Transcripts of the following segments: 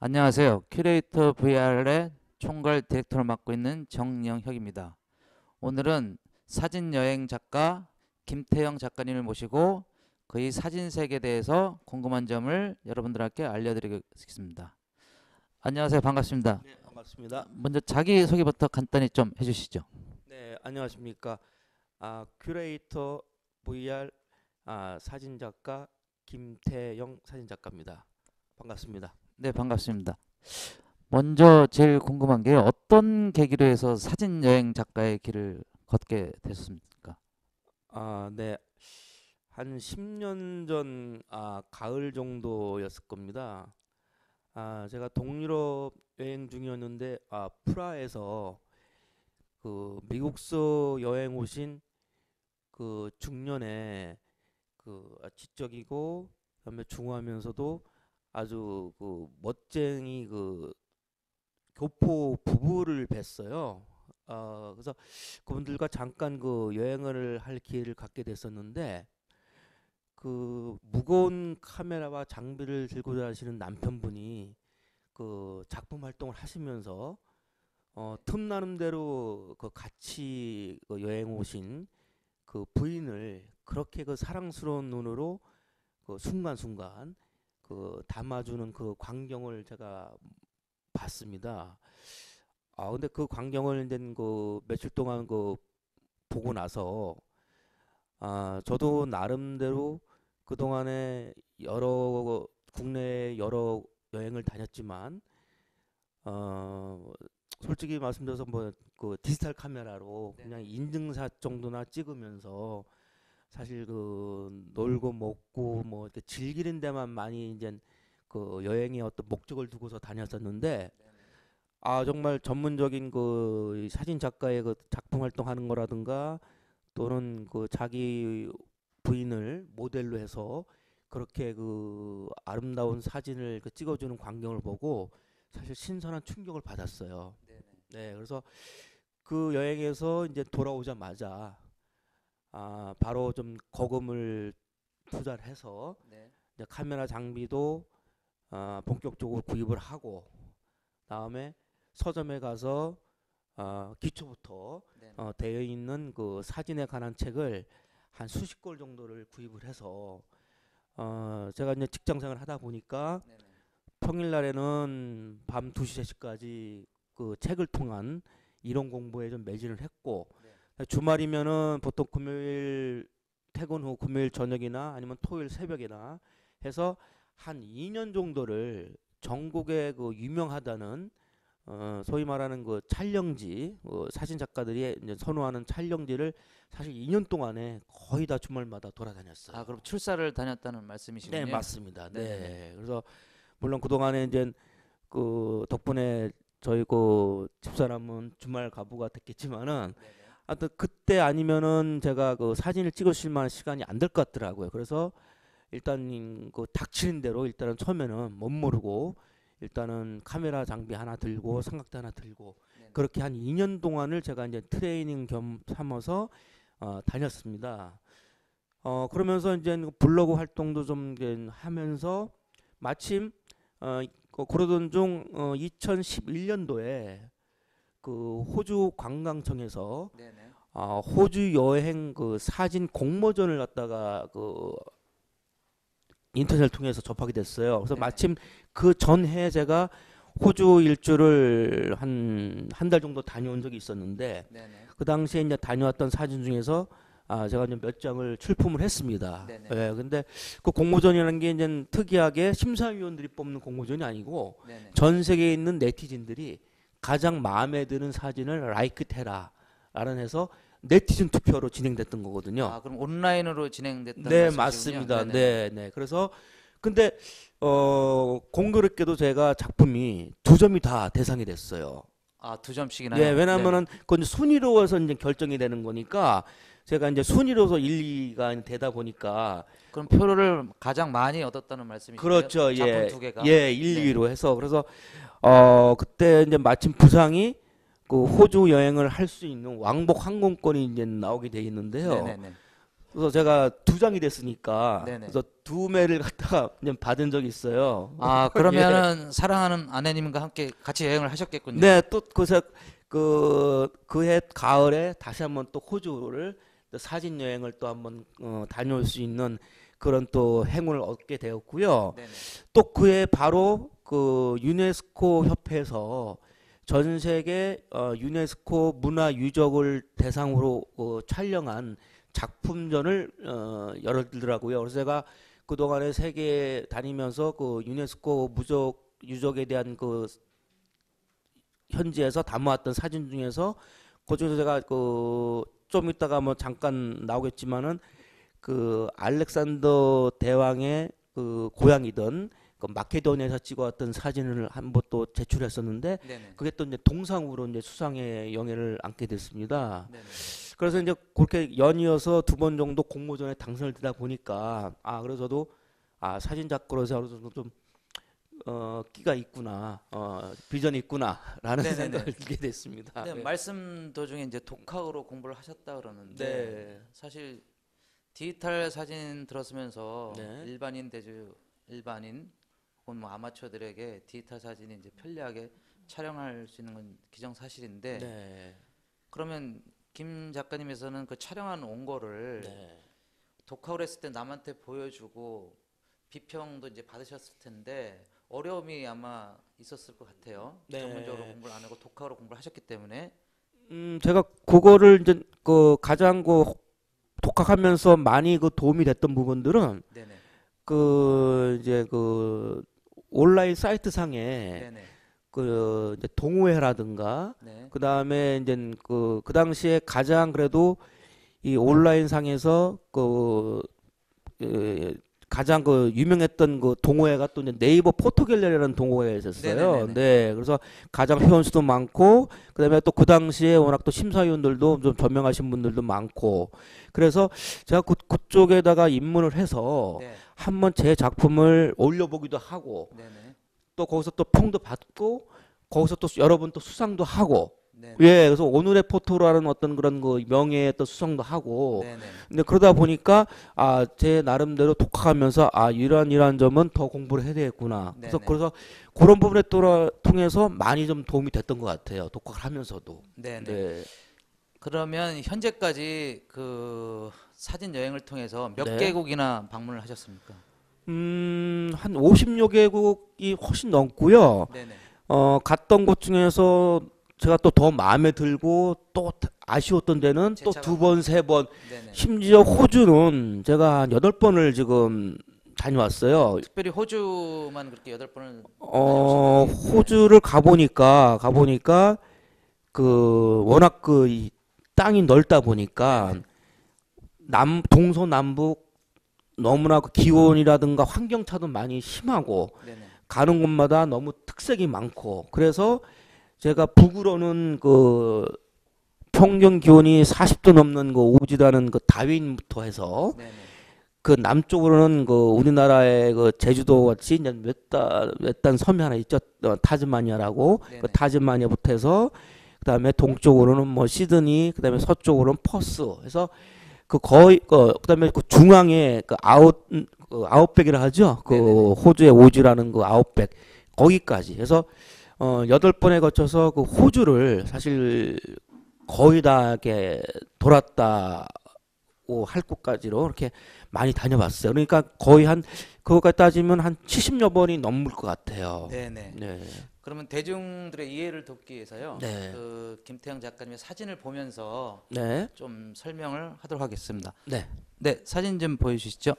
안녕하세요. 큐레이터 VR의 총괄 디렉터를 맡고 있는 정영혁입니다. 오늘은 사진 여행 작가 김태영 작가님을 모시고 그의 사진 색에 대해서 궁금한 점을 여러분들께 알려드리겠습니다. 안녕하세요. 반갑습니다. 네, 반갑습니다. 먼저 자기소개부터 간단히 좀 해주시죠. 네, 안녕하십니까. 큐레이터 VR 사진 작가 김태영 사진 작가입니다. 반갑습니다. 네, 반갑습니다. 먼저 제일 궁금한 게 어떤 계기로 해서 사진 여행 작가의 길을 걷게 되셨습니까? 네. 한 10년 전 가을 정도였을 겁니다. 제가 동유럽 여행 중이었는데 프라하에서 그 미국서 여행 오신 그 중년의 그 지적이고 그다음에 중후하면서도 아주 그 멋쟁이 그 교포 부부를 뵀어요. 그래서 그분들과 잠깐 그 여행을 할 기회를 갖게 됐었는데 그 무거운 카메라와 장비를 들고 다니시는 남편분이 그 작품 활동을 하시면서 틈나는 대로 그 같이 그 여행 오신 그 부인을 그렇게 그 사랑스러운 눈으로 그 순간순간 그 담아주는 그 광경을 제가 봤습니다. 근데 그 광경을 이제 그 며칠 동안 그 보고 나서 저도 나름대로 그 동안에 여러 국내 여러 여행을 다녔지만 어 솔직히 말씀드려서 뭐 그 디지털 카메라로 그냥 인증샷 정도나 찍으면서 사실 그 놀고 먹고 뭐 이렇게 즐기는 데만 많이 이제 그 여행의 어떤 목적을 두고서 다녔었는데 정말 전문적인 그 사진 작가의 그 작품 활동하는 거라든가 또는 그 자기 부인을 모델로 해서 그렇게 그 아름다운 사진을 그 찍어주는 광경을 보고 사실 신선한 충격을 받았어요. 네, 그래서 그 여행에서 이제 돌아오자마자 바로 좀 거금을 투자를 해서 이제 카메라 장비도 본격적으로 구입을 하고 다음에 서점에 가서 기초부터 되어 있는 그 사진에 관한 책을 한 수십 권 정도를 구입을 해서 제가 이제 직장 생활을 하다 보니까 평일날에는 밤 2시, 3시까지 그 책을 통한 이론 공부에 좀 매진을 했고 주말이면은 보통 금요일 퇴근 후 금요일 저녁이나 아니면 토요일 새벽이나 해서 한 2년 정도를 전국에 그 유명하다는 소위 말하는 그 촬영지 사진 작가들이 이제 선호하는 촬영지를 사실 2년 동안에 거의 다 주말마다 돌아다녔어요. 그럼 출사를 다녔다는 말씀이시군요. 네, 맞습니다. 네네네. 네. 그래서 물론 그동안에 이제 그 덕분에 저희 그 집사람은 주말 가부가 됐겠지만은 하여튼 그때 아니면은 제가 그 사진을 찍으실 만한 시간이 안 될 것 같더라고요. 그래서 일단 그 닥치는 대로 일단은 처음에는 못 모르고 일단은 카메라 장비 하나 들고 삼각대 하나 들고 그렇게 한 2년 동안을 제가 이제 트레이닝 겸 삼아서 다녔습니다. 그러면서 이제 블로그 활동도 좀 이제 하면서 마침 그러던 중 2011년도에 그 호주 관광청에서 호주 여행 그 사진 공모전을 갖다가 그 인터넷을 통해서 접하게 됐어요. 그래서 마침 그 전해 제가 호주 일주를 한 달 정도 다녀온 적이 있었는데 그 당시에 이제 다녀왔던 사진 중에서 제가 이제 몇 장을 출품을 했습니다. 예, 근데 그 공모전이라는 게 이제 특이하게 심사위원들이 뽑는 공모전이 아니고 전 세계에 있는 네티즌들이 가장 마음에 드는 사진을 라이크해라라는 해서 네티즌 투표로 진행됐던 거거든요. 그럼 온라인으로 진행됐던 네, 말씀이시군요. 맞습니다. 네네. 네, 네. 그래서 근데 공교롭게도 제가 작품이 두 점이 다 대상이 됐어요. 두 점씩이나요? 네, 왜냐하면은 그건 이제 순위로서 이제 결정이 되는 거니까 제가 이제 순위로서 1, 2가 되다 보니까 그럼 표를 가장 많이 얻었다는 말씀이시죠? 그렇죠. 작품 예, 두 개가. 예, 1, 2위로 해서 그래서 그때 이제 마침 부상이 그 호주 여행을 할 수 있는 왕복 항공권이 이제 나오게 돼 있는데요. 네네네. 그래서 제가 2장이 됐으니까 네네. 그래서 2매를 갖다가 그냥 받은 적이 있어요. 아, 그러면은 사랑하는 아내님과 함께 같이 여행을 하셨겠군요. 네, 또 그새 그해 가을에 다시 한번 또 호주를 또 사진 여행을 또 한번 다녀올 수 있는 그런 또 행운을 얻게 되었고요. 네네. 또 그해 바로 그 유네스코 협회에서 전 세계 유네스코 문화 유적을 대상으로 촬영한 작품전을 열더라고요. 그래서 제가 그동안에 세계 다니면서 그 유네스코 유적에 대한 그 현지에서 담아왔던 사진 중에서 그중에서 제가 그 좀 이따가 뭐 잠깐 나오겠지만은 그 알렉산더 대왕의 그 고향이던 그 마케도니아에서 찍어왔던 사진을 한 번 또 제출했었는데 네네. 그게 또 이제 동상으로 이제 수상의 영예를 안게 됐습니다. 네네. 그래서 이제 그렇게 연이어서 2번 정도 공모전에 당선을 되다 보니까 그래서 저도 사진 작가로서 어느 정도 좀 끼가 있구나, 비전이 있구나라는 네네네. 생각을 들게 됐습니다. 네, 네. 말씀 도중에 이제 독학으로 공부를 하셨다 그러는데 네. 사실 디지털 사진 들었으면서 네. 일반인 혹은 뭐 아마추어들에게 디지털 사진이 이제 편리하게 촬영할 수 있는 건 기정사실인데 네. 그러면 김 작가님에서는 그 촬영한 온 거를 네. 독학을 했을 때 남한테 보여주고 비평도 이제 받으셨을 텐데 어려움이 아마 있었을 것 같아요. 네. 전문적으로 공부를 안 하고 독학으로 공부를 하셨기 때문에. 제가 그거를 이제 그 가장 그 독학하면서 많이 그 도움이 됐던 부분들은 네네. 그 이제 그 온라인 사이트 상에 네네. 그 이제 동호회라든가 네. 그 다음에 이제 그 당시에 가장 그래도 이 온라인 상에서 가장 그 유명했던 그 동호회가 또 이제 네이버 포토갤러리라는 동호회가 있었어요. 네네네네. 네, 그래서 가장 회원수도 많고 그다음에 또 그 당시에 워낙 또 심사위원들도 좀 저명하신 분들도 많고 그래서 제가 그쪽에다가 입문을 해서 네. 한번 제 작품을 올려보기도 하고 네네. 또 거기서 또 평도 받고 거기서 또 여러 번 또 수상도 하고 네네. 예, 그래서 오늘의 포토라는 어떤 그런 그 명예의 또 수상도 하고 네네. 근데 그러다 보니까 제 나름대로 독학하면서 이러한 점은 더 공부를 해야 되겠구나. 네네. 그래서 그런 부분에 통해서 많이 좀 도움이 됐던 것 같아요. 독학을 하면서도. 네네. 네. 그러면 현재까지 그 사진 여행을 통해서 몇 네. 개국이나 방문을 하셨습니까? 한 50여 개국이 훨씬 넘고요. 네네. 갔던 곳 중에서 제가 또 더 마음에 들고 또 아쉬웠던 데는 또 제차가 2번, 3번, 네네. 심지어 호주는 제가 한 8번을 지금 다녀왔어요. 특별히 호주만 그렇게 8번을 다녀오신 적이 호주를 가보니까 워낙 이 땅이 넓다 보니까 동서남북 너무나 그 기온이라든가 환경차도 많이 심하고 네네. 가는 곳마다 너무 특색이 많고 그래서 제가 북으로는 그 평균 기온이 40도 넘는 그 오지라는 그 다윈부터 해서 네네. 그 남쪽으로는 그 우리나라의 그 제주도 같이 이제 외딴 섬이 하나 있죠. 타즈마니아라고. 네네. 그 타즈마니아부터 해서 그다음에 동쪽으로는 뭐 시드니, 그다음에 서쪽으로는 퍼스. 해서 그 거의 그다음에 그 중앙에 그 아웃백이라 하죠. 그 네네네. 호주의 오지라는 그 아웃백 거기까지. 해서 8번에 거쳐서 그 호주를 사실 거의 다 이렇게 돌았다고 할 곳까지로 이렇게 많이 다녀봤어요. 그러니까 거의 그거까지 따지면 한 70여 번이 넘을 것 같아요. 네네. 네. 그러면 대중들의 이해를 돕기 위해서요. 네. 그 김태형 작가님의 사진을 보면서 네. 좀 설명을 하도록 하겠습니다. 네. 네, 사진 좀 보여주시죠.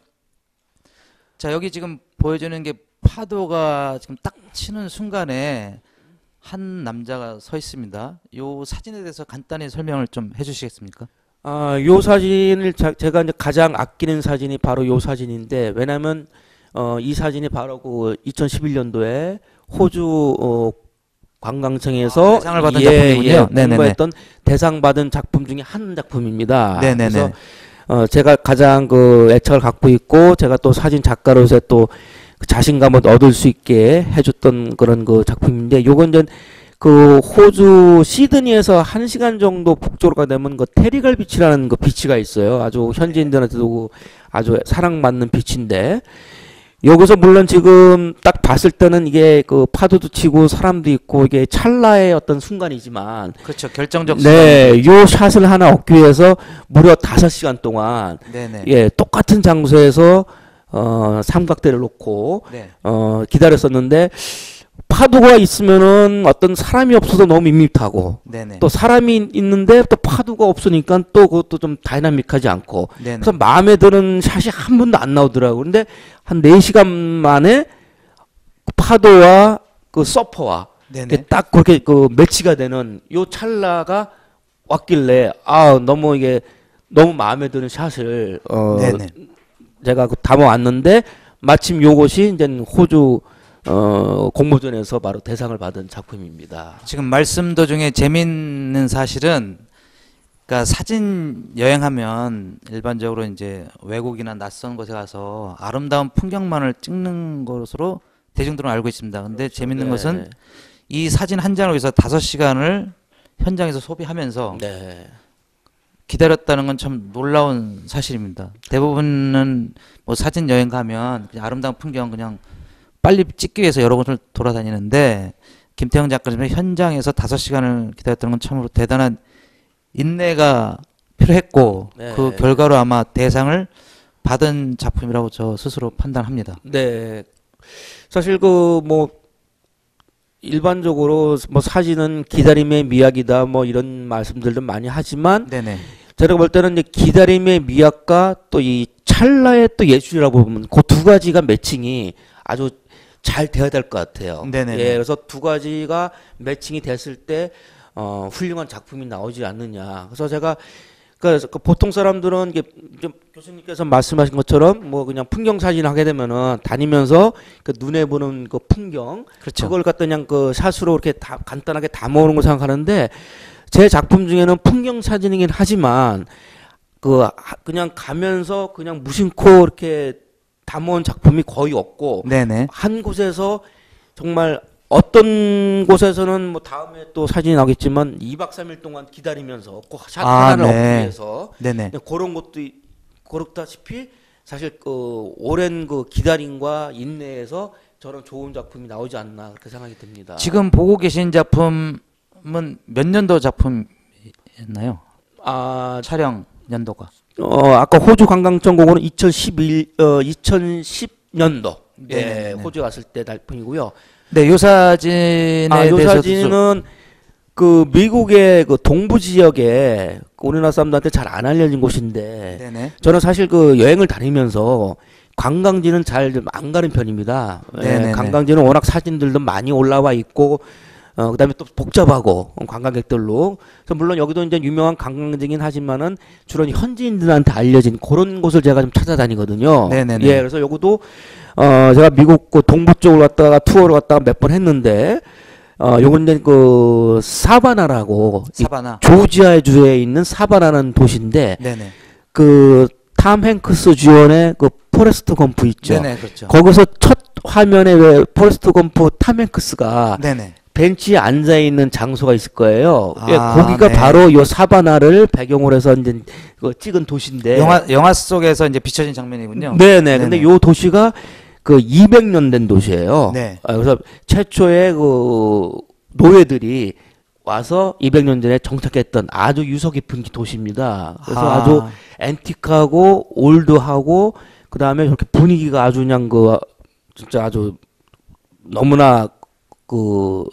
자, 여기 지금 보여주는 게 파도가 지금 딱 치는 순간에 한 남자가 서 있습니다. 요 사진에 대해서 간단히 설명을 좀 해주시겠습니까? 요 사진을 제가 이제 가장 아끼는 사진이 바로 요 사진인데 왜냐면 이 사진이 바로 그 2011년도에 호주 관광청에서 대상을 받은 작품이군요. 네네네. 공부했던 대상 받은 작품 중에 한 작품입니다. 네네네. 그래서 제가 가장 그 애착을 갖고 있고 제가 또 사진 작가로서 또 자신감을 얻을 수 있게 해줬던 그런 그 작품인데 요건 이제 그 호주 시드니에서 1시간 정도 북쪽으로 가게 되면 그 테리갈 비치라는 그 비치가 있어요. 아주 현지인들한테도 아주 사랑받는 비치인데 여기서 물론 지금 딱 봤을 때는 이게 그 파도도 치고 사람도 있고 이게 찰나의 어떤 순간이지만 그렇죠. 결정적 네, 요 샷을 하나 얻기 위해서 무려 5시간 동안 네네. 예, 똑같은 장소에서 삼각대를 놓고 네. 기다렸었는데 파도가 있으면은 어떤 사람이 없어서 너무 밋밋하고 네네. 또 사람이 있는데 또 파도가 없으니까 또 그것도 좀 다이나믹하지 않고 네네. 그래서 마음에 드는 샷이 한 번도 안 나오더라고요. 근데 한 4시간 만에 파도와 그 서퍼와 네네. 딱 그렇게 그 매치가 되는 요 찰나가 왔길래 너무 이게 너무 마음에 드는 샷을 네네. 제가 담아왔는데 마침 요것이 이제 호주 공모전에서 바로 대상을 받은 작품입니다. 지금 말씀 도중에 재밌는 사실은 그러니까 사진 여행하면 일반적으로 이제 외국이나 낯선 곳에 가서 아름다운 풍경만을 찍는 것으로 대중들은 알고 있습니다. 근데 재밌는 네. 것은 이 사진 한 장을 위해서 5시간을 현장에서 소비하면서 네. 기다렸다는 건 참 놀라운 사실입니다. 대부분은 뭐 사진 여행 가면 그냥 아름다운 풍경 그냥 빨리 찍기 위해서 여러 곳을 돌아다니는데 김태형 작가님은 현장에서 5시간을 기다렸다는 건 참으로 대단한 인내가 필요했고 네. 그 결과로 아마 대상을 받은 작품이라고 저 스스로 판단합니다. 네. 사실 그 뭐 일반적으로 뭐 사진은 기다림의 미학이다 뭐 이런 말씀들도 많이 하지만 네네. 제가 볼 때는 이제 기다림의 미학과 또 이 찰나의 또 예술이라고 보면 그 두 가지가 매칭이 아주 잘 돼야 될 것 같아요. 네네네. 예, 그래서 두 가지가 매칭이 됐을 때 훌륭한 작품이 나오지 않느냐. 그래서 제가 그 보통 사람들은 이게 좀 교수님께서 말씀하신 것처럼 뭐 그냥 풍경 사진 하게 되면은 다니면서 그 눈에 보는 그 풍경 그렇죠. 그걸 갖다 그냥 그 샷으로 이렇게 간단하게 담아오는 거 생각하는데 제 작품 중에는 풍경 사진이긴 하지만 그냥 가면서 그냥 무심코 이렇게 담아온 작품이 거의 없고 네네. 한 곳에서 정말 어떤 곳에서는 뭐 다음에 또 사진이 나오겠지만 2박 3일 동안 기다리면서 꼭 샷 하나를 얻기 위해서 네네. 그런 것도 그렇다시피 사실 그 오랜 그 기다림과 인내에서 저런 좋은 작품이 나오지 않나 그렇게 생각이 듭니다. 지금 보고 계신 작품은 몇 년도 작품이었나요? 촬영 연도가. 아까 호주 관광청공원은 2010년도 네네네. 호주 갔을 때 작품이고요. 네, 요 사진에 요 대해서 사진은 그 미국의 그 동부 지역에 우리나라 사람들한테 잘 안 알려진 곳인데 네네. 저는 사실 그 여행을 다니면서 관광지는 잘 안 가는 편입니다. 네네네. 관광지는 워낙 사진들도 많이 올라와 있고 그다음에 또 복잡하고 관광객들로 그래서 물론 여기도 이제 유명한 관광지긴 하지만은 주로 현지인들한테 알려진 그런 곳을 제가 좀 찾아다니거든요. 네네네. 예, 그래서 여기도 제가 미국 그 동부 쪽으로 갔다가 투어를 갔다가 몇 번 했는데 요건 이제 그 사바나라고 사바나. 조지아 주에 있는 사바나라는 도시인데 네네. 그 탐 행크스 주연의 그 포레스트 검프 있죠. 네네, 그렇죠. 거기서 첫 화면에 왜 포레스트 검프 탐 행크스가 네네. 벤치에 앉아 있는 장소가 있을 거예요. 예, 아, 거기가 네. 바로 요 사바나를 배경으로 해서 이제 그 찍은 도시인데. 영화 속에서 이제 비춰진 장면이군요. 네네. 근데 네네. 요 도시가 그 200년 된 도시예요. 네. 그래서 최초의 그 노예들이 와서 200년 전에 정착했던 아주 유서 깊은 도시입니다. 그래서 아주 앤틱하고 올드하고 그 다음에 그렇게 분위기가 아주 그냥 그 진짜 아주 너무나 그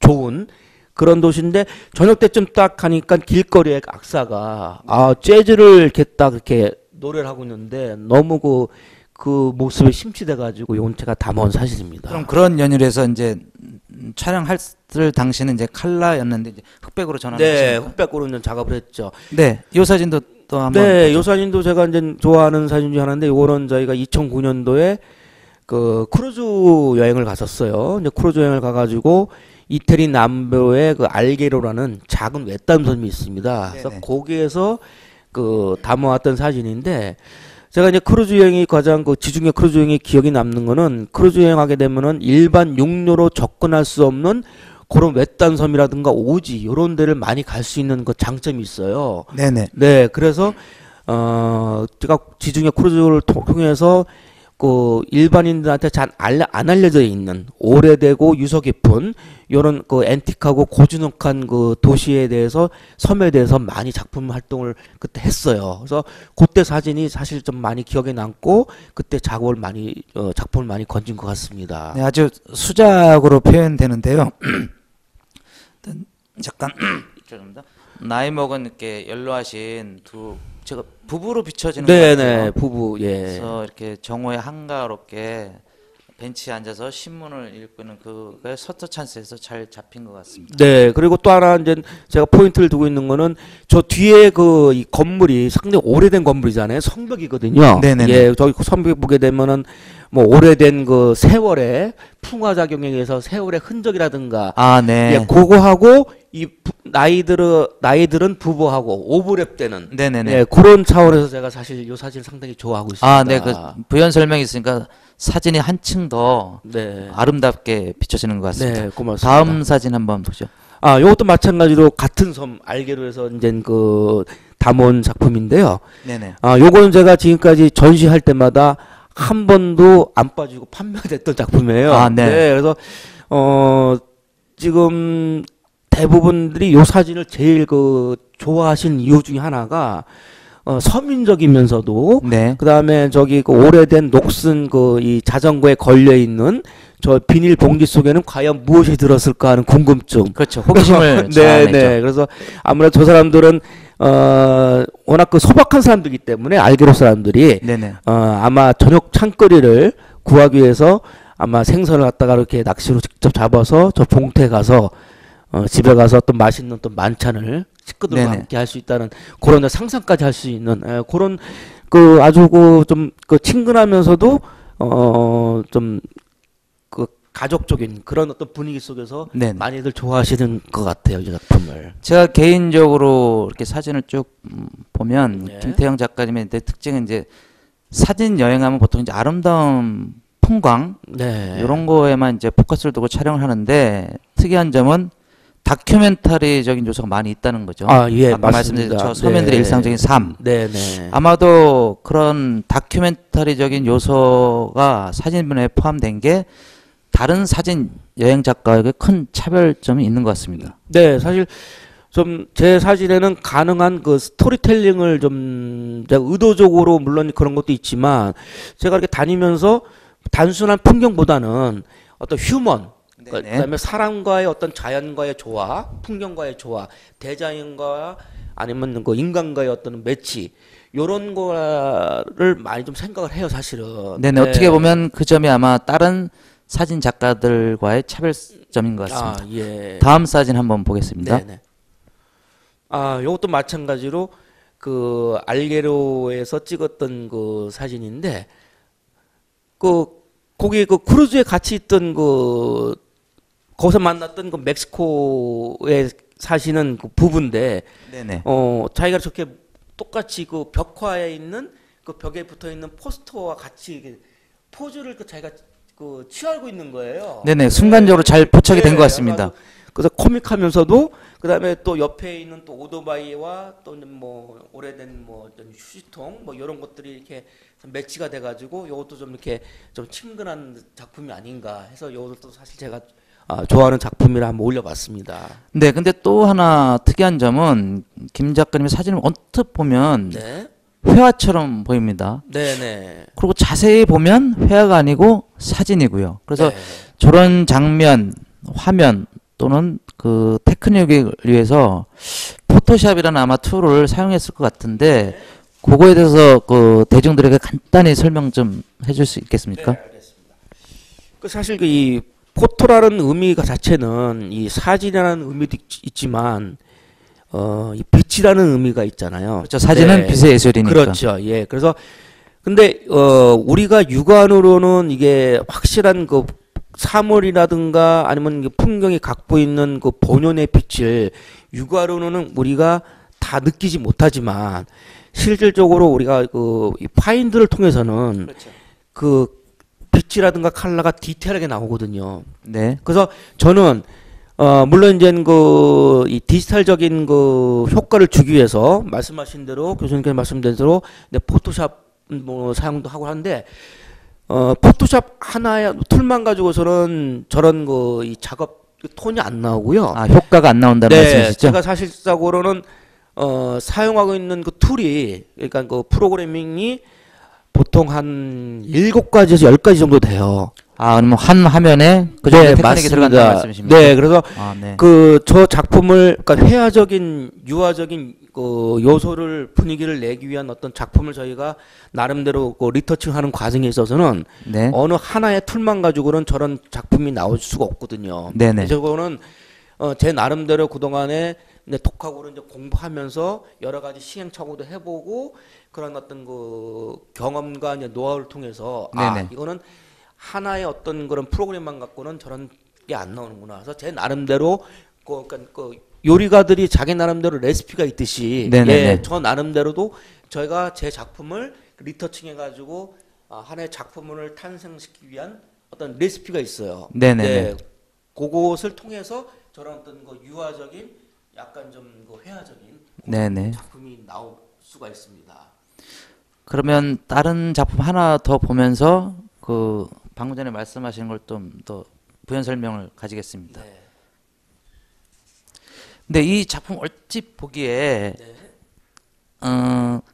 좋은 그런 도시인데 저녁 때쯤 딱 가니까 길거리에 악사가 재즈를 이렇게 딱 이렇게 노래를 하고 있는데 너무 그 모습에 심취돼가지고 이건 제가 담아온 사진입니다. 그럼 그런 연유로 해서 이제 촬영할 당시는 이제 칼라였는데 이제 흑백으로 전환. 네, 흑백으로 작업을 했죠. 네, 이 사진도 또 한번. 네, 이 사진도 제가 이제 좋아하는 사진 중 하나인데 이거는 저희가 2009년도에 그 크루즈 여행을 갔었어요. 이제 크루즈 여행을 가가지고 이태리 남부의 그 알게로라는 작은 외딴 섬이 있습니다. 그래서 네네. 거기에서 그 담아왔던 사진인데 제가 이제 크루즈 여행이 가장 그 지중해 크루즈 여행이 기억이 남는 거는 크루즈 여행하게 되면은 일반 육로로 접근할 수 없는 그런 외딴 섬이라든가 오지 이런 데를 많이 갈 수 있는 그 장점이 있어요. 네네. 네, 그래서 제가 지중해 크루즈를 통해서 그 일반인들한테 잘 안 알려져 있는 오래되고 유서 깊은 요런 그 앤틱하고 고즈넉한 그 도시에 대해서 섬에 대해서 많이 작품 활동을 그때 했어요. 그래서 그때 사진이 사실 좀 많이 기억에 남고 그때 작품을 많이 건진 것 같습니다. 네, 아주 수작으로 표현되는데요. 잠깐 죄송합니다. 나이 먹은 이렇게 연로하신 두 제가 부부로 비춰지는 것 같아요. 네네 부부 예. 그래서 이렇게 정오에 한가롭게 벤치에 앉아서 신문을 읽고 있는 그게 서터 찬스에서 잘 잡힌 것 같습니다. 네, 그리고 또 하나 이제 제가 포인트를 두고 있는 거는 저 뒤에 그 이 건물이 상당히 오래된 건물이잖아요. 성벽이거든요. 네네네. 예, 저기 성벽 보게 되면은 뭐 오래된 그 세월의 풍화작용에 의해서 세월의 흔적이라든가 아, 네. 예, 그거하고 나이들은 부부하고 오버랩되는 네네네. 예, 그런 차원에서 제가 사실 이 사진을 상당히 좋아하고 있습니다. 아, 네. 그 부연 설명이 있으니까 사진이 한층 더 네. 아름답게 비춰지는 것 같습니다. 네, 고맙습니다. 다음 사진 한번 보죠. 아, 요것도 마찬가지로 같은 섬 알게로에서 이제 그 담은 작품인데요. 네네. 아, 요거는 제가 지금까지 전시할 때마다 한 번도 안 빠지고 판매가 됐던 작품이에요. 아, 네. 그래서 지금 대부분들이 요 사진을 제일 그 좋아하신 이유 중에 하나가 서민적이면서도 네. 그다음에 저기 그 오래된 녹슨 그 이 자전거에 걸려 있는 저 비닐 봉지 속에는 과연 무엇이 들었을까 하는 궁금증. 그렇죠. 호기심을 네, 자아내죠. 네. 그래서 아무래도 저 사람들은 워낙 그 소박한 사람들이기 때문에 알게로 사람들이 네네. 아마 저녁 찬거리를 구하기 위해서 아마 생선을 갖다가 이렇게 낚시로 직접 잡아서 저 봉태에 가서 집에 가서 또 맛있는 또 만찬을 식구들과 네네. 함께 할 수 있다는 그런 상상까지 할 수 있는 그런 그 아주 그 좀 그 친근하면서도 좀 그 가족적인 그런 어떤 분위기 속에서 네네. 많이들 좋아하시는 것 같아요, 이 작품을. 제가 개인적으로 이렇게 사진을 쭉 보면 네. 김태형 작가님의 특징은 이제 사진 여행하면 보통 이제 아름다운 풍광 네. 이런 거에만 이제 포커스를 두고 촬영을 하는데 특이한 점은 다큐멘터리적인 요소가 많이 있다는 거죠. 아, 예, 아까 말씀드린 저 서민들의 네. 일상적인 삶. 네, 네. 아마도 그런 다큐멘터리적인 요소가 사진분에 포함된 게 다른 사진 여행 작가에게 큰 차별점이 있는 것 같습니다. 네, 사실 좀 제 사진에는 가능한 그 스토리텔링을 좀 제가 의도적으로 물론 그런 것도 있지만 제가 이렇게 다니면서 단순한 풍경보다는 어떤 휴먼 네네. 그다음에 사람과의 어떤 자연과의 조화, 풍경과의 조화, 대자연과 아니면 그 인간과의 어떤 매치 요런 거를 많이 좀 생각을 해요, 사실은. 네네. 어떻게 보면 그 점이 아마 다른 사진 작가들과의 차별점인 것 같습니다. 아, 예. 다음 사진 한번 보겠습니다. 네네. 아, 요것도 마찬가지로 그 알게로에서 찍었던 그 사진인데 그 거기 그 크루즈에 같이 있던 그 거기서 만났던 그 멕시코에 사시는 그 부부인데 네네. 자기가 저렇게 똑같이 그 벽화에 있는 그 벽에 붙어 있는 포스터와 같이 이렇게 포즈를 그 자기가 그 취하고 있는 거예요. 네네. 순간적으로 잘 포착이 된 것 네, 같습니다. 그래서 코믹하면서도 그다음에 또 옆에 있는 또 오토바이와 또 뭐 오래된 뭐 어떤 휴지통 뭐 이런 것들이 이렇게 매치가 돼가지고 이것도 좀 이렇게 좀 친근한 작품이 아닌가 해서 이것도 사실 제가 좋아하는 작품이라 한번 올려봤습니다. 네, 근데 또 하나 특이한 점은 김 작가님의 사진을 언뜻 보면 네, 회화처럼 보입니다. 네네. 그리고 자세히 보면 회화가 아니고 사진이고요. 그래서 네. 저런 장면, 화면 또는 그 테크닉을 위해서 포토샵이라는 아마 툴을 사용했을 것 같은데 그거에 대해서 그 대중들에게 간단히 설명 좀 해줄 수 있겠습니까? 네, 알겠습니다. 그 사실 그 이 포토라는 의미가 자체는 이 사진이라는 의미도 있지만 이 빛이라는 의미가 있잖아요. 그렇죠. 사진은 네. 빛의 예술이니까. 그렇죠. 예. 그래서 근데 우리가 육안으로는 이게 확실한 그 사물이라든가 아니면 그 풍경이 갖고 있는 그 본연의 빛을 육안으로는 우리가 다 느끼지 못하지만 실질적으로 우리가 그 이 파인들을 통해서는 그렇죠. 그 빛이라든가 컬러가 디테일하게 나오거든요. 네. 그래서 저는 물론 이제 이 디지털적인 효과를 주기 위해서 말씀하신 대로 교수님께서 말씀드린 대로 포토샵 뭐 사용도 하고 하는데 포토샵 하나의 툴만 가지고서는 저런 이 작업 톤이 안 나오고요. 아, 효과가 안 나온다는 네, 말씀이시죠? 제가 사실적으로는 사용하고 있는 툴이 그러니까 프로그래밍이 보통 한 7가지에서 10가지 정도 돼요. 아, 그럼 한 화면에 그 정도 테크닉이 맞습니다. 들어간다는 말씀이십니까? 네, 그래서 아, 네. 저 작품을 그러니까 회화적인 유화적인 요소를 분위기를 내기 위한 어떤 작품을 저희가 나름대로 리터칭하는 과정에 있어서는 네. 어느 하나의 툴만 가지고는 저런 작품이 나올 수가 없거든요. 네네. 저거는 제 나름대로 그동안에 독학으로 이제 공부하면서 여러 가지 시행착오도 해보고 그런 어떤 경험과 이제 노하우를 통해서 네네. 이거는 하나의 어떤 그런 프로그램만 갖고는 저런 게 안 나오는구나. 그래서 제 나름대로 그러니까 요리가들이 자기 나름대로 레시피가 있듯이 네네네. 저 나름대로도 저희가 제 작품을 리터칭해 가지고 하나의 작품을 탄생시키기 위한 어떤 레시피가 있어요. 네네네. 네, 그것을 통해서 저런 어떤 유화적인 약간 좀 회화적인 네네. 작품이 나올 수가 있습니다. 그러면 다른 작품 하나 더 보면서 방금 전에 말씀하신 걸 좀 더 부연 설명을 가지겠습니다. 네. 근데 이 작품 얼핏 보기에 네.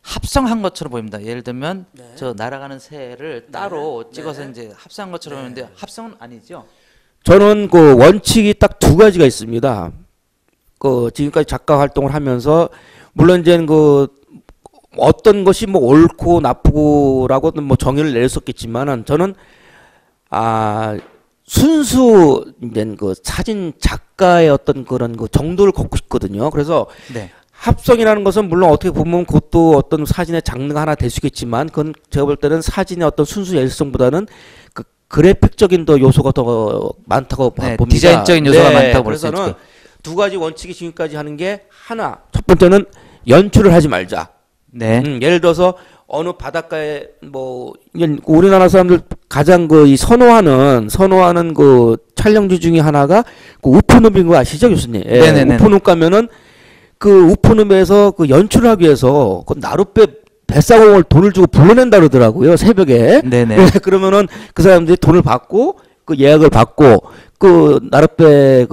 합성한 것처럼 보입니다. 예를 들면 네. 저 날아가는 새를 따로 네. 찍어서 네. 이제 합성한 것처럼 네. 보이는데 합성은 아니죠? 저는 원칙이 딱 두 가지가 있습니다. 지금까지 작가 활동을 하면서 물론 이제 어떤 것이 뭐 옳고 나쁘고라고는 뭐 정의를 내렸었겠지만은 저는 순수 이제 사진 작가의 어떤 그런 정도를 걷고 싶거든요. 그래서 네. 합성이라는 것은 물론 어떻게 보면 그것도 어떤 사진의 장르가 하나 될 수 있겠지만 그건 제가 볼 때는 사진의 어떤 순수 예술성보다는 그래픽적인 더 요소가 더 많다고 네, 봅니다. 디자인적인 요소가 많다고 볼 수 그래서는 있죠. 두 가지 원칙이 지금까지 하는 게 하나. 첫 번째는 연출을 하지 말자. 네. 예를 들어서 어느 바닷가에 이게 우리나라 사람들 가장 선호하는 촬영지 중에 하나가 우푸늪인 거 아시죠, 교수님? 예, 네네네. 우푸늪 가면은 우푸늪에서 연출을 하기 위해서 나룻배 뱃사공을 돈을 주고 불러낸다 그러더라고요, 새벽에. 네네. 그러면은 그 사람들이 돈을 받고 예약을 받고 나룻배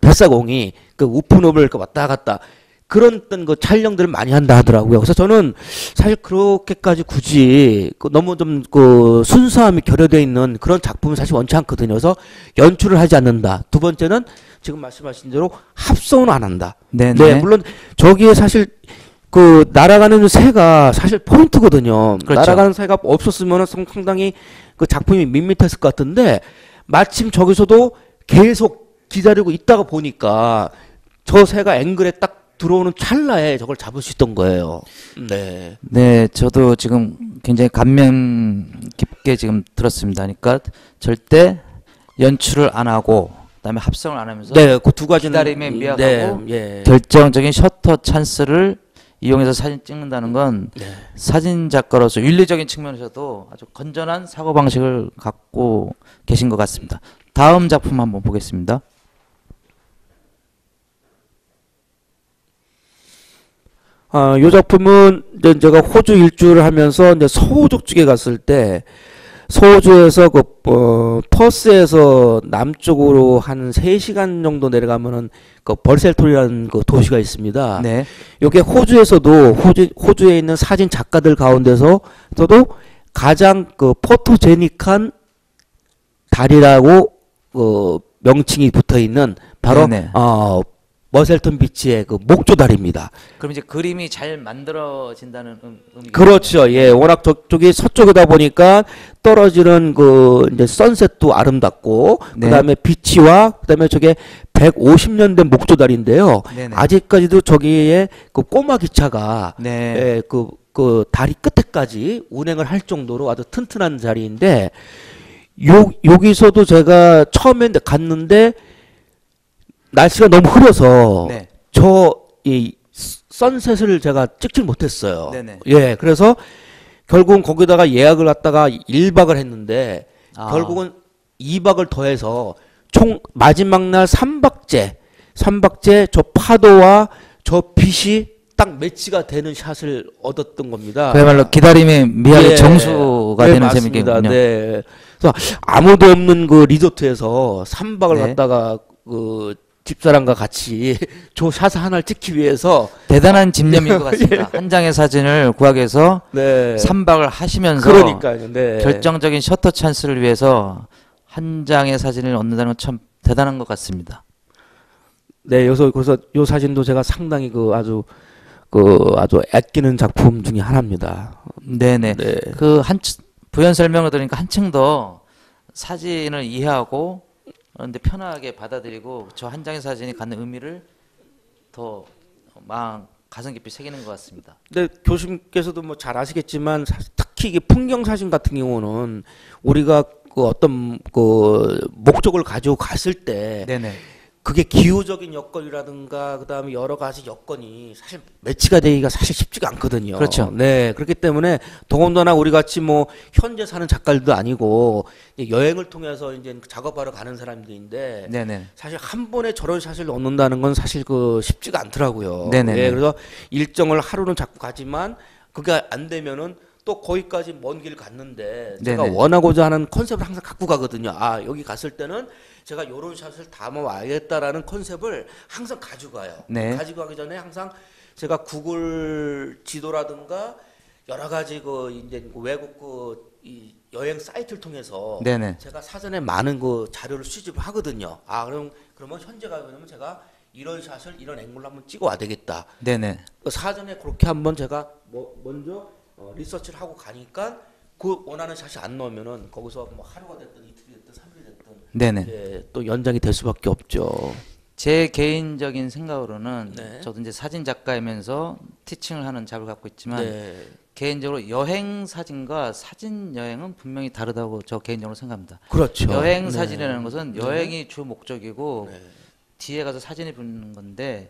뱃사공이 우푸늪을 왔다 갔다 그런 어떤 촬영들을 많이 한다 하더라고요. 그래서 저는 사실 그렇게까지 굳이 너무 좀 순수함이 결여되어 있는 그런 작품은 사실 원치 않거든요. 그래서 연출을 하지 않는다. 두 번째는 지금 말씀하신 대로 합성은 안 한다. 네네. 네, 물론 저기에 사실 날아가는 새가 사실 포인트거든요. 그렇죠. 날아가는 새가 없었으면 상당히 작품이 밋밋했을 것 같은데 마침 저기서도 계속 기다리고 있다가 보니까 저 새가 앵글에 딱 들어오는 찰나에 저걸 잡을 수 있던 거예요. 네. 네, 저도 지금 굉장히 감명 깊게 지금 들었습니다. 그러니까 절대 연출을 안 하고 그다음에 합성을 안 하면서 네, 그 두 가지는 기다림에 미약하고 예. 결정적인 셔터 찬스를 이용해서 사진 찍는다는 건 네. 사진 작가로서 윤리적인 측면에서도 아주 건전한 사고 방식을 갖고 계신 것 같습니다. 다음 작품 한번 보겠습니다. 이 작품은 이제 제가 호주 일주를 하면서 이제 서호족 쪽에 갔을 때 서호주에서 퍼스에서 남쪽으로 한 3시간 정도 내려가면은 벌셀톨이라는 도시가 있습니다. 네. 이게 호주에서도 호주에 있는 사진 작가들 가운데서도 가장 포토제닉한 달이라고 명칭이 붙어 있는 바로 네네. 머셀턴 비치의 목조다리입니다. 그럼 이제 그림이 잘 만들어진다는 의미가 그렇죠. 예, 워낙 저쪽이 서쪽이다 보니까 떨어지는 이제 선셋도 아름답고 네. 그다음에 비치와 그다음에 저게 150년 된 목조다리인데요. 네네. 아직까지도 저기에 꼬마 기차가 네. 예, 다리 끝에까지 운행을 할 정도로 아주 튼튼한 자리인데 여기서도 제가 처음에 갔는데 날씨가 너무 흐려서 네. 이 선셋을 제가 찍질 못했어요. 네네. 예, 그래서 결국은 거기다가 예약을 갖다가 1박을 했는데 결국은 2박을 더해서 총 마지막 날 3박째 삼박제 저 파도와 저 빛이 딱 매치가 되는 샷을 얻었던 겁니다. 그야말로 기다림의 미학의 예. 정수가 네, 되는 맞습니다. 셈이겠군요. 네. 그래서 아무도 없는 그 리조트에서 3박을 네. 갔다가 그 집사람과 같이 저 샷을 하나를 찍기 위해서 대단한 집념인 것 같습니다. 한 장의 사진을 구하기 위해서 네. 3박을 하시면서 그러니까요. 네. 결정적인 셔터 찬스를 위해서 한 장의 사진을 얻는다는 건 참 대단한 것 같습니다. 네, 그래서 요 사진도 제가 상당히 아주 아끼는 작품 중에 하나입니다. 네네. 네. 부연 설명을 들으니까 한층 더 사진을 이해하고 그런데 편하게 받아들이고 저 한 장의 사진이 갖는 의미를 더 가슴 깊이 새기는 것 같습니다. 근데 교수님께서도 뭐 잘 아시겠지만 특히 이게 풍경 사진 같은 경우는 우리가 어떤 목적을 가지고 갔을 때 네네. 그게 기후적인 여건이라든가 그다음에 여러 가지 여건이 사실 매치가 되기가 사실 쉽지가 않거든요. 그렇죠. 네, 그렇기 때문에 더군다나 우리 같이 뭐 현재 사는 작가들도 아니고 여행을 통해서 이제 작업하러 가는 사람들인데 네네. 사실 한 번에 저런 샷을 넣는다는 건 사실 쉽지가 않더라고요. 네네. 네, 그래서 일정을 하루는 자꾸 가지만 그게 안 되면은 또 거기까지 먼 길 갔는데 제가 네네. 원하고자 하는 컨셉을 항상 갖고 가거든요. 아, 여기 갔을 때는 제가 요런 샷을 담아와야겠다라는 컨셉을 항상 가져가요. 네. 가지고 가기 전에 항상 제가 구글 지도라든가 여러 가지 이제 외국 이 여행 사이트를 통해서 네네. 제가 사전에 많은 자료를 수집을 하거든요. 아, 그러면 현재가 그러면 제가 이런 샷을 이런 앵글로 한번 찍어 와야 되겠다. 네네. 사전에 그렇게 한번 제가 먼저 리서치를 하고 가니까 그 원하는 샷이 안 나오면은 거기서 뭐 하루가 됐든 이틀이 됐든 3일이 됐든 네네. 예, 또 연장이 될 수밖에 없죠. 제 개인적인 생각으로는 네. 저도 이제 사진 작가이면서 티칭을 하는 잡을 갖고 있지만 네. 개인적으로 여행 사진과 사진 여행은 분명히 다르다고 저 개인적으로 생각합니다. 그렇죠. 여행 네. 사진이라는 것은 네. 여행이 주 목적이고 네. 뒤에 가서 사진이 붙는 건데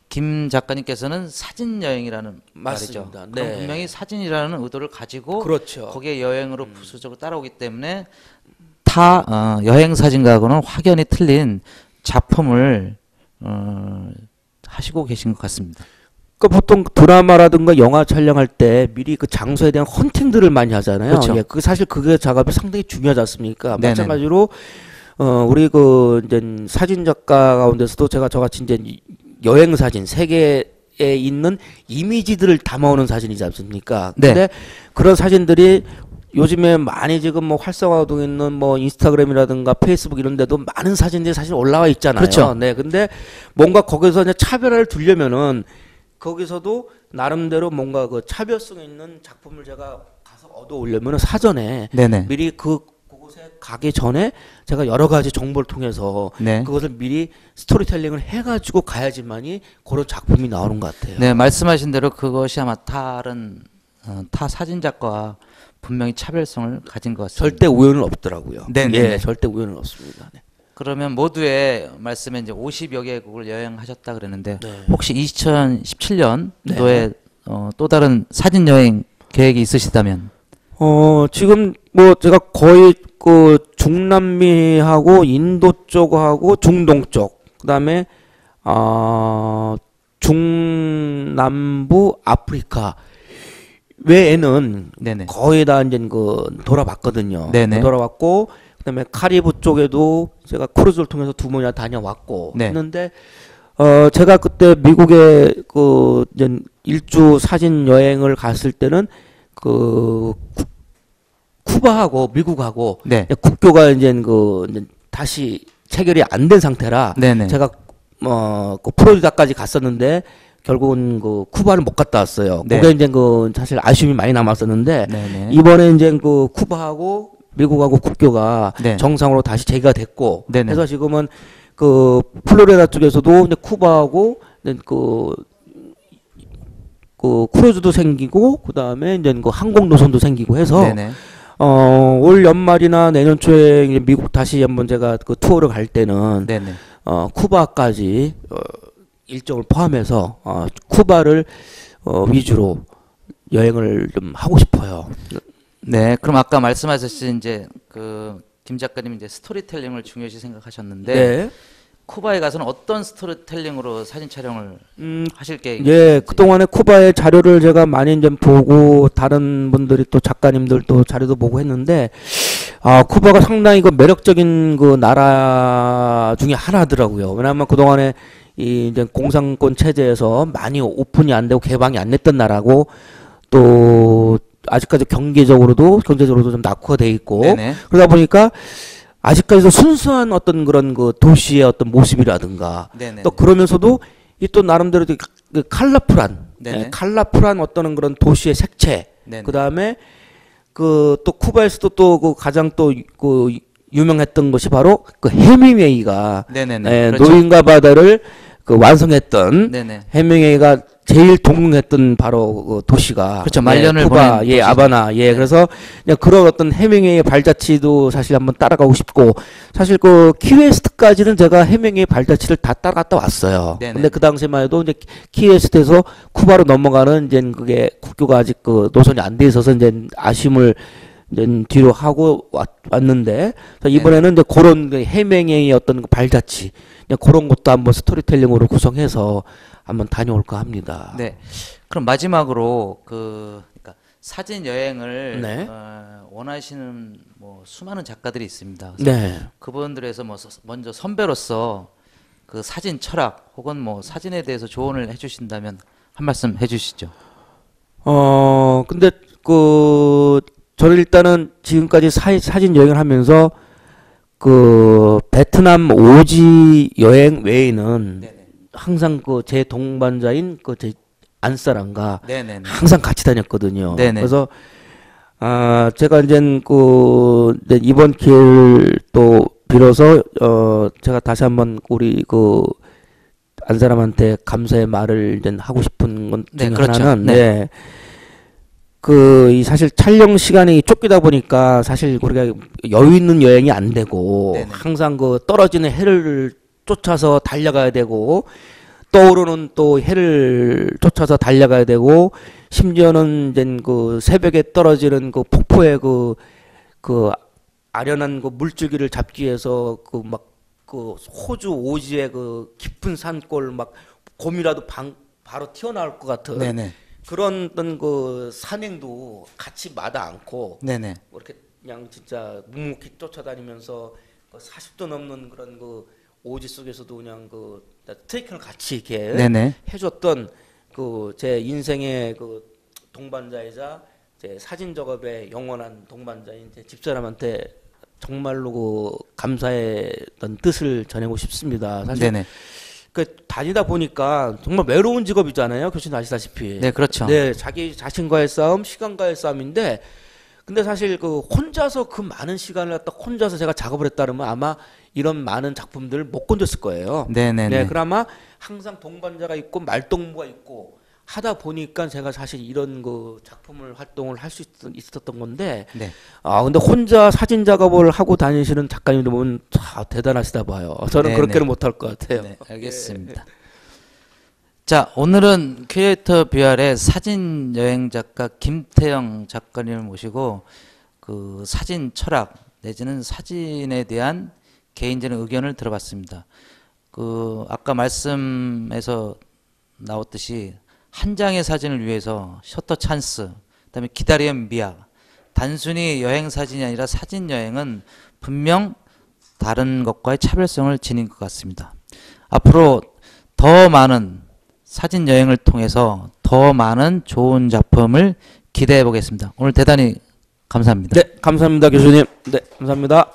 김 작가님께서는 사진 여행이라는 말이죠. 맞습니다. 그럼 네. 분명히 사진이라는 의도를 가지고 그렇죠. 거기에 여행으로 부수적으로 따라오기 때문에 여행 사진과는 확연히 틀린 작품을 하시고 계신 것 같습니다. 보통 드라마라든가 영화 촬영할 때 미리 그 장소에 대한 헌팅들을 많이 하잖아요. 그렇죠. 예, 사실 그게 작업이 상당히 중요하지 않습니까? 네네. 마찬가지로 우리 이제 사진 작가 가운데서도 제가 저같이 이제 여행 사진 세계에 있는 이미지들을 담아오는 사진이지 않습니까? 네. 근데 그런 사진들이 요즘에 많이 지금 뭐 활성화되고 있는 뭐 인스타그램이라든가 페이스북 이런 데도 많은 사진들이 사실 올라와 있잖아요. 그렇죠. 네. 근데 뭔가 거기서 이제 차별화를 두려면은 거기서도 나름대로 뭔가 그 차별성 있는 작품을 제가 가서 얻어오려면은 사전에 네네. 미리 그곳에 가기 전에 제가 여러 가지 정보를 통해서 네. 그것을 미리 스토리텔링을 해가지고 가야지만이 그런 작품이 나오는 것 같아요. 네, 말씀하신 대로 그것이 아마 타 사진 작가와 분명히 차별성을 가진 것 같습니다. 절대 우연은 없더라고요. 네네. 예, 절대 우연은 없습니다. 네. 그러면 모두의 말씀에 이제 50여 개국을 여행하셨다 그랬는데 네. 혹시 2017년도에 또 다른 사진 여행 계획이 있으시다면? 지금 뭐 제가 거의 그 중남미하고 인도 쪽하고 중동 쪽, 그다음에 중남부 아프리카 외에는 네네. 거의 다 이제 돌아봤거든요. 네네. 돌아봤고 그다음에 카리브 쪽에도 제가 크루즈를 통해서 2번이나 다녀왔고 네. 했는데 제가 그때 미국에 이제 일주 사진 여행을 갔을 때는 쿠바하고 미국하고 네. 국교가 이제 이제 다시 체결이 안 된 상태라 네네. 제가 플로리다까지 갔었는데 결국은 쿠바를 못 갔다 왔어요. 네. 그게 이제 사실 아쉬움이 많이 남았었는데 네네. 이번에 이제 쿠바하고 미국하고 국교가 네. 정상으로 다시 재개가 됐고 네네. 그래서 지금은 플로리다 쪽에서도 이제 쿠바하고 이제 크루즈도 생기고 그다음에 이제 항공 노선도 생기고 해서 네네. 올 연말이나 내년 초에 이제 미국 다시 한번 제가 투어를 갈 때는 네네. 쿠바까지 일정을 포함해서 쿠바를 위주로 여행을 좀 하고 싶어요. 네, 그럼 아까 말씀하셨듯이 이제 김 작가님 이제 스토리텔링을 중요시 생각하셨는데 네. 쿠바에 가서는 어떤 스토리텔링으로 사진 촬영을 하실 예, 계획이신지? 그동안에 쿠바의 자료를 제가 많이 이제 보고 다른 분들이 또 작가님들 또 자료도 보고 했는데 쿠바가 상당히 그 매력적인 그 나라 중에 하나더라고요. 왜냐하면 그동안에 이 이제 공산권 체제에서 많이 오픈이 안 되고 개방이 안 됐던 나라고 또 아직까지 경제적으로도 좀 낙후돼 있고 네네. 그러다 보니까 아직까지도 순수한 어떤 그런 그 도시의 어떤 모습이라든가 네네. 또 그러면서도 이 또 나름대로 그 컬러풀한 네네. 컬러풀한 어떤 그런 도시의 색채 네네. 그다음에 그 또 쿠바에서도 또 그 가장 또 그 유명했던 것이 바로 그 해밍웨이가 네네네. 그렇죠. 노인과 바다를 그 완성했던 네네. 해밍웨이가 제일 동경했던 바로 그 도시가 그렇죠. 말년을 쿠바 보낸 도시죠. 아바나 네. 그래서 그냥 그런 어떤 해밍웨이의 발자취도 사실 한번 따라가고 싶고 사실 그 키웨스트까지는 제가 해밍웨이 발자취를 다 따라갔다 왔어요. 네네. 근데 그 당시만 해도 이제 키웨스트에서 쿠바로 넘어가는 이제 그게 국교가 아직 그 노선이 안 돼 있어서 이제 아쉬움을 이제 뒤로 하고 왔는데 이번에는 이제 그런 그 해밍웨이의 어떤 그 발자취 그런 것도 한번 스토리텔링으로 구성해서 한번 다녀올까 합니다. 네. 그럼 마지막으로 그러니까 사진 여행을 네. 원하시는 뭐 수많은 작가들이 있습니다. 그래서 네. 그분들에서 뭐 먼저 선배로서 그 사진 철학 혹은 뭐 사진에 대해서 조언을 해주신다면 한 말씀 해주시죠. 근데 그 저는 일단은 지금까지 사진 여행을 하면서 그 베트남 오지 여행 외에는 네네. 항상 그 제 동반자인 그 제 안사람과 네네네. 항상 같이 다녔거든요. 네네. 그래서 제가 이제 이제 이번 기회를 또 빌어서 제가 다시 한번 우리 그 안사람한테 감사의 말을 이제 하고 싶은 것 중에 네, 그렇죠. 하나는 네. 이 사실 촬영 시간이 쫓기다 보니까 사실 우리가 여유 있는 여행이 안 되고 네네. 항상 그 떨어지는 해를 쫓아서 달려가야 되고 떠오르는 또 해를 쫓아서 달려가야 되고 심지어는 이제 그 새벽에 떨어지는 그 폭포의 그 아련한 그 물줄기를 잡기 위해서 그 막 그 호주 오지의 그 깊은 산골 막 곰이라도 바로 튀어나올 것 같은 네네. 그런 어떤 그 산행도 같이 마다 않고 네네. 뭐 이렇게 그냥 진짜 묵묵히 쫓아다니면서 그 40도 넘는 그런 그 오지 속에서도 그냥 그 트레킹을 같이 이렇게 네네. 해줬던 그 제 인생의 그 동반자이자 제 사진 작업의 영원한 동반자인 제 집사람한테 정말로 그 감사했던 뜻을 전하고 싶습니다. 사실 네네. 그 다니다 보니까 정말 외로운 직업이잖아요. 교수님 아시다시피. 네, 그렇죠. 네, 자기 자신과의 싸움, 시간과의 싸움인데, 근데 사실 그 혼자서 그 많은 시간을 갖다 혼자서 제가 작업을 했다면 아마 이런 많은 작품들을 못 건졌을 거예요. 네네네. 네, 그나마 항상 동반자가 있고 말동무가 있고 하다 보니까 제가 사실 이런 그 작품을 활동을 할 수 있었던 건데, 네. 근데 혼자 사진 작업을 하고 다니시는 작가님들 보면 대단하시다 봐요. 저는 네네. 그렇게는 못할 것 같아요. 네, 알겠습니다. 자, 오늘은 큐레이터 BR의 사진 여행 작가 김태영 작가님을 모시고 그 사진 철학 내지는 사진에 대한 개인적인 의견을 들어봤습니다. 그 아까 말씀에서 나왔듯이 한 장의 사진을 위해서 셔터 찬스, 그다음에 기다리는 미학, 단순히 여행 사진이 아니라 사진 여행은 분명 다른 것과의 차별성을 지닌 것 같습니다. 앞으로 더 많은 사진 여행을 통해서 더 많은 좋은 작품을 기대해 보겠습니다. 오늘 대단히 감사합니다. 네, 감사합니다, 교수님. 네, 감사합니다.